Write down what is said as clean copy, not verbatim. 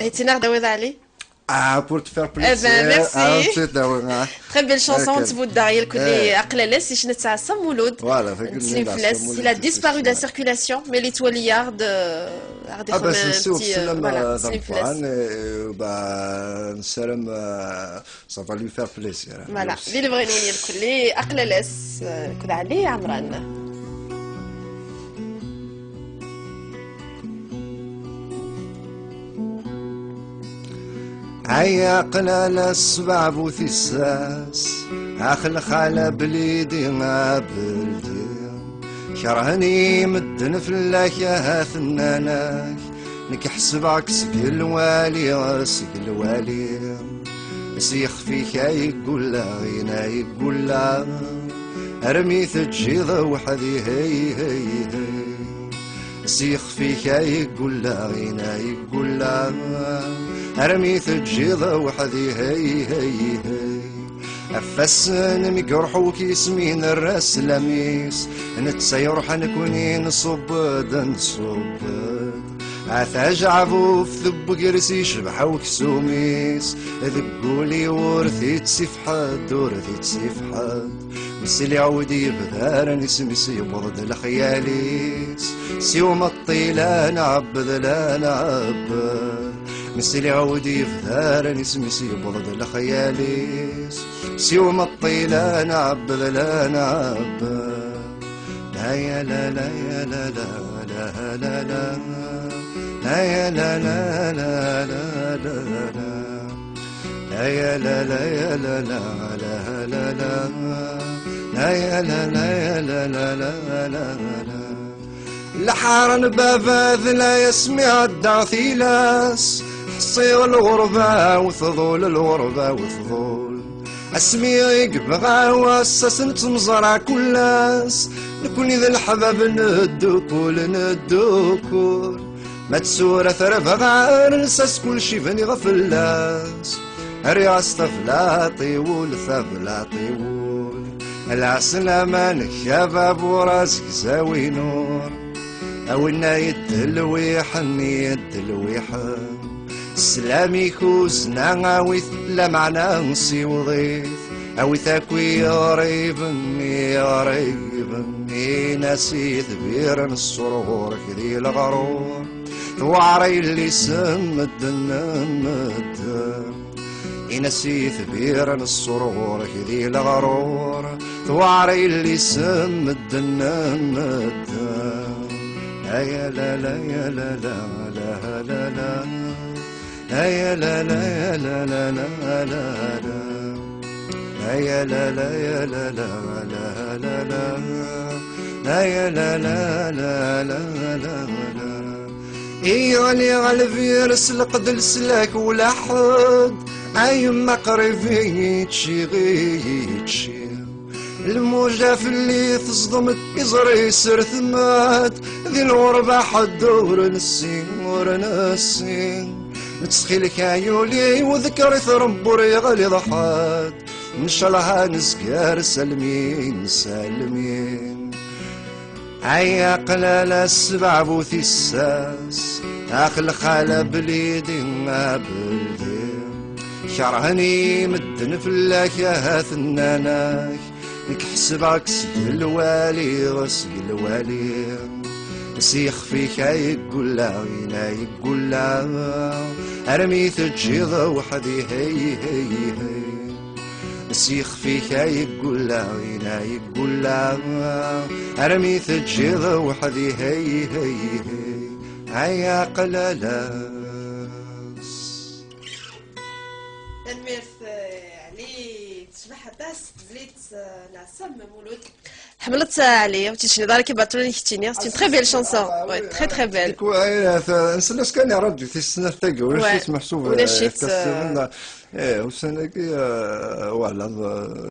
Et tu n'as pas d'aller? Ah, pour te faire Eh plaisir. ben, merci. Ah, Très belle chanson, هكذا. تبود داعية الكل إيه. أقلالس سي شنو تاع مولود فوالا فقلنا لا نتسنفلاس il سمولي a disparu de la تسلسل. circulation mais les toilards غادي ياخذ بس un نسوق petit السلم voilà ضمفان تسنفلاس نسلم ça va lui faire plaisir. فوالا اللي بغينا نوني الكل أقلالس كذا عليه عمران هيا قلال السبع بوثي الساس اخل خالة بليدي ما بلدي كرهني مدن فلاك يا ثناناك نكحسبك سقل والي سقل والي سيخ فيك يقول لا غينا يقول لا ارمي تجيض وحدي هي هي هي سيخ فيك يقول لا غينا يقول لا ارمي تجيض وحدي هي هي هي افسن مقرحوك يسمين الراس لميس نتسير حنكوني نصبد نصبد عثاج عفو في ذب قرسي شبحوك سوميس ذقولي ورثي تسيف حد ورثي تسيف حد مسلي عودي بذار نسمي سيبض الخياليس سيوم الطيلان عبد لا نعبد مسلي عودي بذار نسمي سيبض الخياليس سيوم الطيلان عبد لا نعبد لا يا لا لا يا لا لا لا لا لا لا يا لا لا لا لا لا لا يا لا لا يا لا لا لا لا لا لا يا لا لا يا لا لا لا لا لا لحارن بافاذ لا يسمع الدعثيلاس حصير الغربة وثضول الغربة وثضول اسمي يقبغا واسسن تمزرع كلاس نكون ذا الحباب ندوكول ندوكول ما تسورة ثرف غير نساس كل شي فاني غفلاس رياس ثفلا طيول ثفلا طيول العسل مانك شباب وراسك زاوي نور او النا يدلوي حني يدلوي حن سلامي كوزنا غاويث لا معنى نصي وضيف او ثاكوي غريبني غريبني نسيت بير السرور كذي الغرور ثواري اللي سمد النمد نسيت بير السرور كذي الغرور ثواري اللي سمد النمد لا يا لا لا يا لا لا لا لا لا لا يا لا لا يا لا لا لا لا لا يا لا لا يا لا لا لا لا لا لا يا لا لا لا لا لا لا إيغالي غالفيرس لقد السلاك ولا حد أيما قريبي تشي الموجة في اللي تصدم يزري سرثمات ذي الغربة حدور نسين ورنسين نتسخيلك عيولي وذكري ثربور يغلي ضحات إن شاء الله نسكر سلمين سلمين عيا قلال السبع بوثي الساس اخل خالة بليدي ما بلدي شرهني مدن فلاك يا ثناناك نكحسبك سد الوالي غسق الوالي سيخ فيك يقول لا غينا يقول لا ارمي تجيض وحدي هي هي هي سيخ فيك يقول لا غينا يقول لا ارمي تجيض وحدي هي هي هي عيا قلالاس الميرث علي تشبح داس زليت نعسم مولود حملت عليه وتشني دارك باتروني كتيني سي تري بيل شانسون وي تري تري بيل نسلس كان يرد في السنة تاقي ولا شيت محسوب ولا شيت ايه وسنة كي وعلا